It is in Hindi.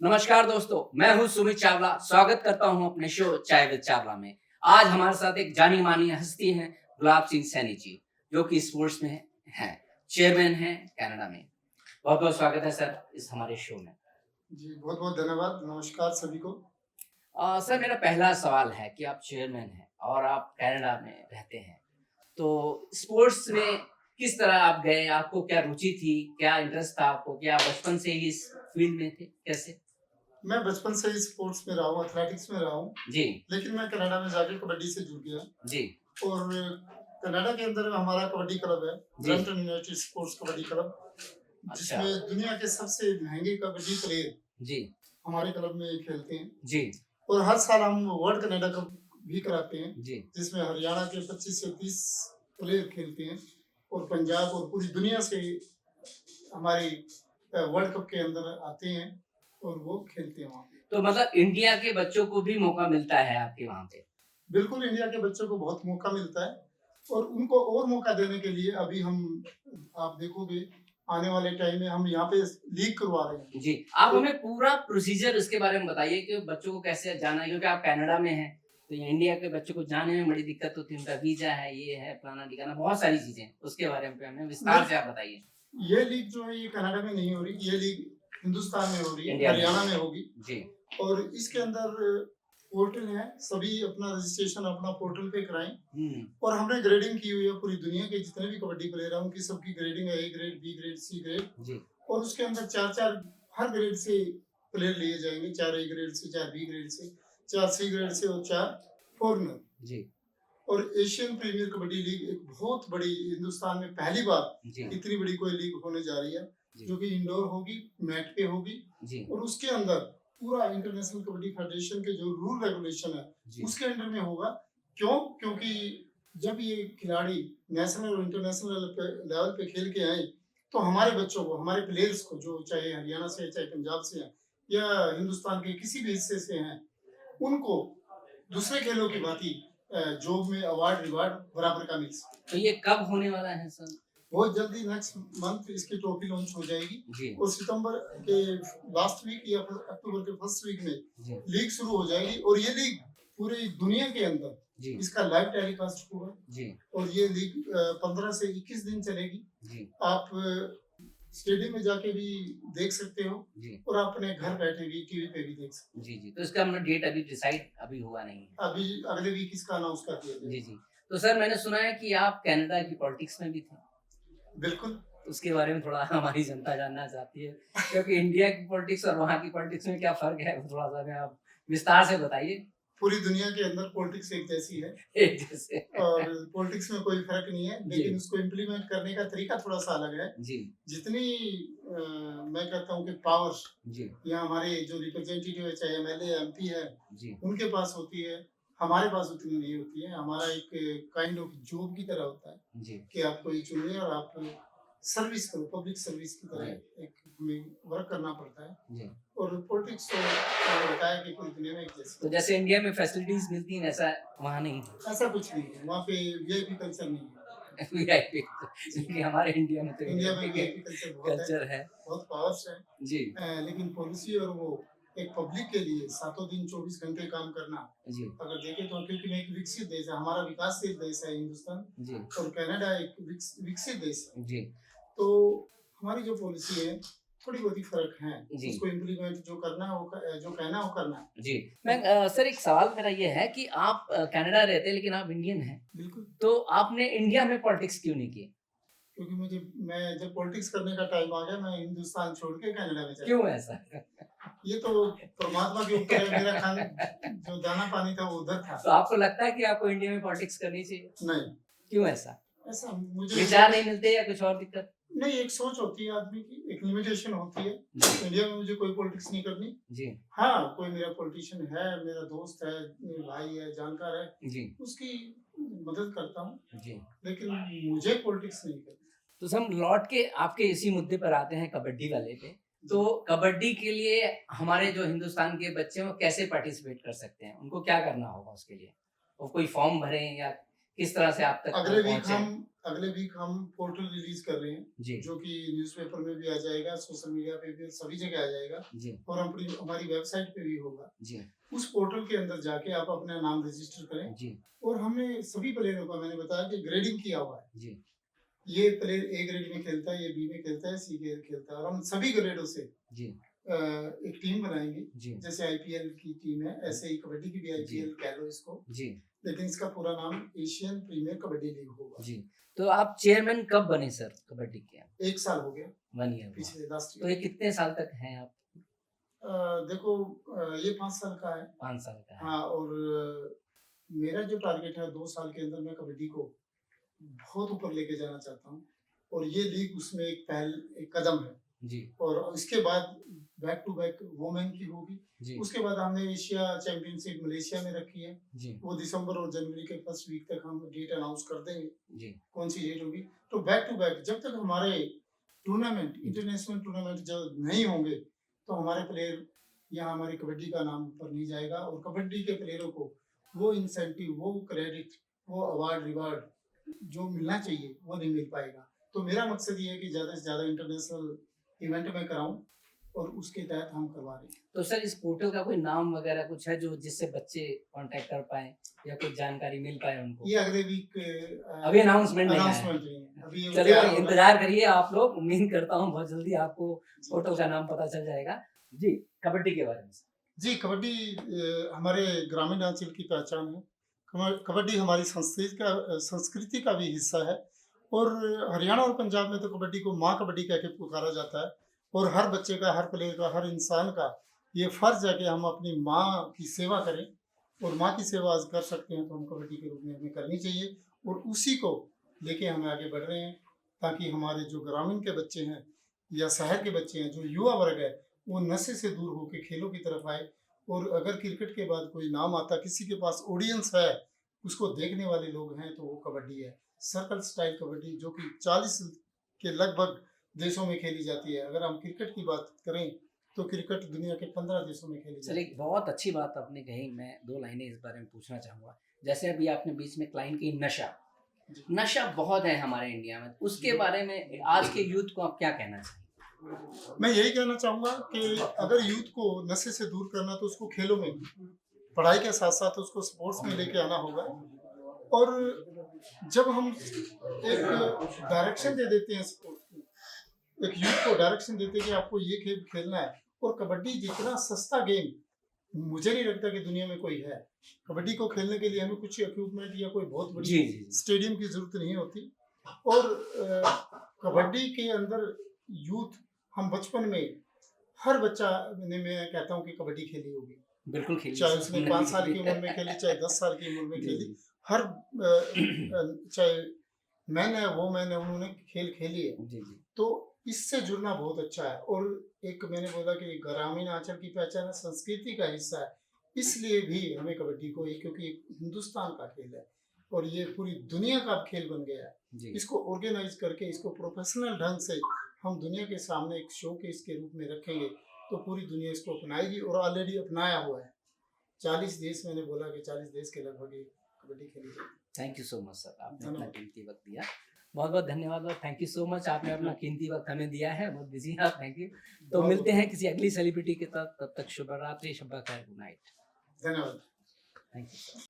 नमस्कार दोस्तों, मैं हूं सुमित चावला। स्वागत करता हूं अपने शो चाय विद चावला में। आज हमारे साथ एक जानी मानी हस्ती हैं गुलाब सिंह सैनी जी, जो कि स्पोर्ट्स में हैं, चेयरमैन हैं कनाडा में। बहुत बहुत स्वागत है सर इस हमारे शो में। जी, बहुत-बहुत धन्यवाद। नमस्कार सभी को। सर मेरा पहला सवाल है कि आप चेयरमैन हैं और आप कनाडा में रहते हैं, तो स्पोर्ट्स में किस तरह आप गए? आपको क्या रुचि थी? क्या इंटरेस्ट था आपको? क्या आप बचपन से ही इस फील्ड में थे? कैसे? मैं बचपन से ही स्पोर्ट्स में रहा हूँ, एथलेटिक्स में रहा हूँ, जी, लेकिन मैं कनाडा में जाके कबड्डी से जुड़ गया जी, और कनाडा के अंदर हमारा कबड्डी क्लब है, जी। Brampton United sports kabaddi club, अच्छा, जिसमें दुनिया के सबसे महँगे कबड्डी प्लेयर जी, हमारे क्लब में खेलते हैं जी। और हर साल हम वर्ल्ड कनाडा कप भी कराते हैं, जी, जिसमें हरियाणा के 25 से 30 प्लेयर खेलते हैं और पंजाब और पूरी दुनिया से हमारी वर्ल्ड कप के अंदर आते हैं और वो खेलते हैं वहाँ पे। तो मतलब इंडिया के बच्चों को भी मौका मिलता है आपके वहाँ पे? बिल्कुल इंडिया के बच्चों को बहुत मौका मिलता है और उनको और मौका देने के लिए अभी हम आप देखोगे आने वाले टाइम में हम यहाँ पे लीग करवा रहे हैं। जी, आप तो हमें पूरा प्रोसीजर इसके बारे में बताइए कि बच्चों को कैसे जाना है, क्योंकि आप कनाडा में हैं, तो ये इंडिया के बच्चों को जाने में बड़ी दिक्कत होती है, उनका वीज़ा है, ये है, फलाना-ढिकाना, बहुत सारी चीज़ें हैं, उसके बारे में हमें विस्तार से नहीं, आप बताइए। ये लीग जो है ये कनाडा में नहीं हो रही, ये लीग हिंदुस्तान में हो रही है, इंडिया में। हरियाणा में होगी जी, और इसके अंदर पोर्टल है, सभी अपना रजिस्ट्रेशन अपना पोर्टल पे कराएं हुँ, और हमने ग्रेडिंग की हुई है पूरी दुनिया के जितने भी कबड्डी प्लेयर हैं उनकी सबकी ग्रेडिंग है, A grade, B grade, C grade जी, और उसके अंदर 4-4 हर ग्रेड से प्लेयर लिए जाएंगे, 4 ए ग्रेड से, 4 बी ग्रेड से, 4 सी ग्रेड से और 4 फॉरनर। जी, और एशियन प्रीमियर कबड्डी लीग एक बहुत बड़ी हिंदुस्तान में पहली बार जी, इतनी बड़ी कोई लीग होने जा रही है, जी, जो कि इंडोर होगी, मैट पे होगी जी, और उसके अंदर पूरा इंटरनेशनल कबड्डी फेडरेशन के जो रूल रेगुलेशन है, जी, उसके अंडर में होगा। क्यों? क्योंकि जब ये खिलाड़ी नेशनल और इंटरनेशनल लेवल पे खेल के आए, तो हमारे बच्चों को, हमारे प्लेयर्स को जो चाहे हरियाणा से है, चाहे पंजाब से है या हिंदुस्तान के किसी भी हिस्से से हैं, उनको दूसरे खेलों की भांति जॉब में अवार्ड रिवार्ड बराबर का मिल सके। तो ये कब होने वाला है सर? बहुत जल्दी नेक्स्ट मंथ इसकी ट्रॉफी लॉन्च हो जाएगी जी, और सितंबर के लास्ट वीक या फिर अक्टूबर के फर्स्ट वीक में जी, लीग शुरू हो जाएगी और ये लीग पूरी दुनिया के अंदर जी, इसका लाइव टेलीकास्ट होगा जी, और ये लीग 15 से 21 दिन चलेगी। जी, आप स्टेडियम में जाके भी देख सकते हो जी। और आप अपने घर बैठे भी टीवी पे भी देख सकते जी, जी। तो इसका मतलब डेट अभी डिसाइड अभी हुआ नहीं है। हो। अभी अगले वीक इसका अनाउंस कर दिया जी, जाएगा। जी। तो सर मैंने सुना है कि आप कनाडा की पॉलिटिक्स में भी थे। बिल्कुल। उसके बारे में थोड़ा हमारी जनता जानना चाहती है, क्योंकि इंडिया की पॉलिटिक्स और वहाँ की पॉलिटिक्स में क्या फ़र्क है? वो थोड़ा-सा हमें आप विस्तार से बताइए। पूरी दुनिया के अंदर पॉलिटिक्स एक जैसी है एक जैसे। और पॉलिटिक्स में कोई फर्क नहीं है, जी, लेकिन उसको इम्प्लीमेंट करने का तरीका थोड़ा सा अलग है। जी, जितनी मैं कहता हूँ कि पावर जी, या हमारे जो रिप्रेजेंटेटिव है, चाहे एमएलए, एमपी है, जी, उनके पास होती है, हमारे पास उतनी नहीं होती है। हमारा एक काइंड ऑफ जॉब की तरह होता है जी, कि आप कोई चुनिए और आप सर्विस करो, पब्लिक सर्विस की जी, तरह एक हमें वर्क करना पड़ता है जी। और पॉलिटिक्स तो मैंने बताया कि पूरी दुनिया में एक जैसी तो है। जैसे इंडिया में फैसिलिटीज़ मिलती हैं वैसा वहाँ नहीं है। ऐसा कुछ नहीं है, वहाँ पे वीआईपी कल्चर नहीं है। वीआईपी क्योंकि हमारे इंडिया में तो इंडिया में वीआईपी के वीआईपी कल्चर बहुत है, कल्चर है। बहुत पावर्स है। जी, लेकिन पॉलिसी और वो एक पब्लिक के लिए सातों दिन 24 घंटे काम करना, जी, अगर देखें तो क्योंकि मैं एक विकसित देश है, हमारा विकासशील देश है हिंदुस्तान जी, और कनाडा एक विकसित देश है। जी, तो हमारी जो पॉलिसी है थोड़ी बहुत ही फर्क है, जी। उसको इम्प्लीमेंट जो करना है जो कहना है वो करना है। जी। मैं सर एक सवाल मेरा ये है कि आप कनाडा रहते हैं लेकिन आप इंडियन हैं, बिल्कुल, तो आपने इंडिया में पॉलिटिक्स क्यों नहीं की? क्योंकि मैं जब पॉलिटिक्स करने का टाइम आ गया मैं हिंदुस्तान छोड़ के कनाडा में चला क्यों गया। ऐसा? ये तो परमात्मा के ऊपर है, मेरा खान जो दाना पानी था वो उधर था। तो आपको लगता है कि आपको इंडिया में पॉलिटिक्स करनी चाहिए? नहीं, क्यों ऐसा? ऐसा मुझे विचार नहीं मिलते या कुछ और दिक्कत? नहीं, एक सोच होती है आदमी की, एक लिमिटेशन होती है। जी, इंडिया में मुझे कोई पॉलिटिक्स नहीं करनी। जी, हाँ, कोई मेरा पॉलिटिशियन है, मेरा दोस्त है, भाई है, जानकार है, जी, उसकी मदद करता हूँ, जी। लेकिन मुझे पॉलिटिक्स नहीं करनी। तो हम लौट के आपके इसी मुद्दे पर आते हैं कबड्डी वाले पे। तो जी, कबड्डी के लिए हमारे जो हिंदुस्तान के बच्चे हैं वो कैसे पार्टिसिपेट कर सकते हैं? उनको क्या करना होगा उसके लिए? वो कोई फॉर्म भरें या किस तरह से आप तक अगले वीक पहुँचे? हम अगले वीक हम पोर्टल रिलीज कर रहे हैं, जी जो कि न्यूज़पेपर में भी आ जाएगा, सोशल मीडिया पे भी, सभी जगह आ जाएगा जी और हमारी वेबसाइट पे भी होगा। जी उस पोर्टल के अंदर जाके आप अपना नाम रजिस्टर करें। जी और हमने सभी प्लेयरों का, मैंने बताया कि ग्रेडिंग किया हुआ है। जी ये प्लेयर ए ग्रेड में खेलता है, ये बी में खेलता है, सी ग्रेड खेलता है, और हम सभी ग्रेडों से जी एक टीम बनाएंगे। जी जैसे आईपीएल की टीम है, ऐसे ही कबड्डी की भी आईपीएल कह लो इसको, जी लेकिन इसका पूरा नाम एशियन प्रीमियर कबड्डी लीग होगा। जी। तो आप चेयरमैन कब बने सर कबड्डी के? 1 साल हो गया 1 ईयर। पिछले लास्ट तो ये कितने साल तक हैं आप? देखो, ये 5 साल का है। 5 साल का है। हाँ, और मेरा जो टारगेट है 2 साल के अंदर मैं कबड्डी को बहुत ऊपर लेके जाना चाहता हूँ, और ये लीग उसमें एक कदम है। जी और उसके बाद बैक टू बैक वोमेन की होगी। जी उसके बाद हमने एशिया चैंपियनशिप मलेशिया में रखी है, जी वो दिसंबर और जनवरी के फर्स्ट वीक तक हम डेट अनाउंस कर देंगे जी कौन सी डेट होगी। तो बैक टू बैक जब तक हमारे टूर्नामेंट, इंटरनेशनल टूर्नामेंट जब नहीं होंगे, तो हमारे प्लेयर यहाँ, हमारी कबड्डी का नाम ऊपर नहीं जाएगा, और कबड्डी के प्लेयरों को वो इंसेंटिव, वो क्रेडिट, वो अवार्ड रिवार्ड जो मिलना चाहिए वो नहीं मिल पाएगा। तो मेरा मकसद ये है कि ज़्यादा से ज़्यादा इंटरनेशनल इवेंट में कराऊं, और उसके तहत हम करवा रहे हैं। तो सर इस पोर्टल का कोई नाम वगैरह कुछ है जो जिससे बच्चे कांटेक्ट कर पाए या कुछ जानकारी मिल पाए उनको? ये अगले वीक अभी अनाउंसमेंट नहीं है। अनाउंसमेंट नहीं है अभी, ये चलिए तैयार होगा। इंतजार करिए आप लोग, उम्मीद करता हूँ बहुत जल्दी आपको पोर्टल का नाम पता चल जाएगा। जी कबड्डी के बारे में। जी, कबड्डी हमारे ग्रामीण अंचल की पहचान है। कबड्डी हमारी संस्कृति का भी हिस्सा है, और हरियाणा और पंजाब में तो कबड्डी को माँ कबड्डी कह के पुकारा जाता है, और हर बच्चे का, हर प्लेयर का, हर इंसान का ये फर्ज है कि हम अपनी माँ की सेवा करें, और माँ की सेवा आज कर सकते हैं तो हम कबड्डी के रूप में हमें करनी चाहिए, और उसी को लेके हम आगे बढ़ रहे हैं, ताकि हमारे जो ग्रामीण के बच्चे हैं या शहर के बच्चे हैं, जो युवा वर्ग है, वो नशे से दूर होकर खेलों की तरफ आए। और अगर क्रिकेट के बाद कोई नाम आता, किसी के पास ऑडियंस है, उसको देखने वाले लोग हैं, तो वो कबड्डी है। सर्कल स्टाइल कबड्डी, जो कि 40 के लगभग देशों में खेली जाती है। अगर हम क्रिकेट की बात करें तो क्रिकेट दुनिया के 15 देशों में खेली जाती चलिए बहुत अच्छी बात आपने कही। मैं 2 लाइनें इस बारे में पूछना चाहूँगा। जैसे अभी आपने बीच में क्लाइन की नशा बहुत है हमारे इंडिया में, उसके बारे में आज के यूथ को आप क्या कहना चाहिए? मैं यही कहना चाहूँगा कि अगर यूथ को नशे से दूर करना, तो उसको खेलों में, पढ़ाई के साथ साथ उसको स्पोर्ट्स में लेके आना होगा। और जब हम एक डायरेक्शन दे देते हैं स्पोर्ट्स में, एक यूथ को डायरेक्शन देते हैं कि आपको ये खेल खेलना है, और कबड्डी जितना सस्ता गेम मुझे नहीं लगता कि दुनिया में कोई है। कबड्डी को खेलने के लिए हमें कुछ इक्विपमेंट या कोई बहुत बड़ी जी। स्टेडियम की जरूरत नहीं होती। और कबड्डी के अंदर यूथ, हम बचपन में हर बच्चा ने, मैं कहता हूँ कि कबड्डी खेली होगी, बिल्कुल खेली, चाहे उसने 5 साल की उम्र में खेली, चाहे 10 साल की उम्र में खेली, हर चाहे मैन है, वो मैन है, उन्होंने खेल खेली है। जी जी। तो इससे जुड़ना बहुत अच्छा है। और एक मैंने बोला कि ग्रामीण आंचल की पहचान है, संस्कृति का हिस्सा है, इसलिए भी हमें कबड्डी को, क्योंकि हिंदुस्तान का खेल है और ये पूरी दुनिया का खेल बन गया है। इसको ऑर्गेनाइज करके, इसको प्रोफेशनल ढंग से हम दुनिया के सामने एक शो केस के रूप में रखेंगे, तो पूरी दुनिया इसको अपनाएगी, और ऑलरेडी अपनाया हुआ है। 40 देश, मैंने बोला कि 40 देश के लगभग ये कबड्डी खेली जाती है। Thank you so much sir, आपने अपना कीमती वक्त दिया। बहुत बहुत धन्यवाद और थैंक यू सो मच, आपने अपना कीमती वक्त हमें दिया है, बहुत बिजी हैं आप, थैंक यू। तो मिलते हैं किसी अगली सेलिब्रिटी के साथ, तब तक शुभ रात्रि, शुभ खैर, गुड नाइट। धन्यवाद। Thank you sir.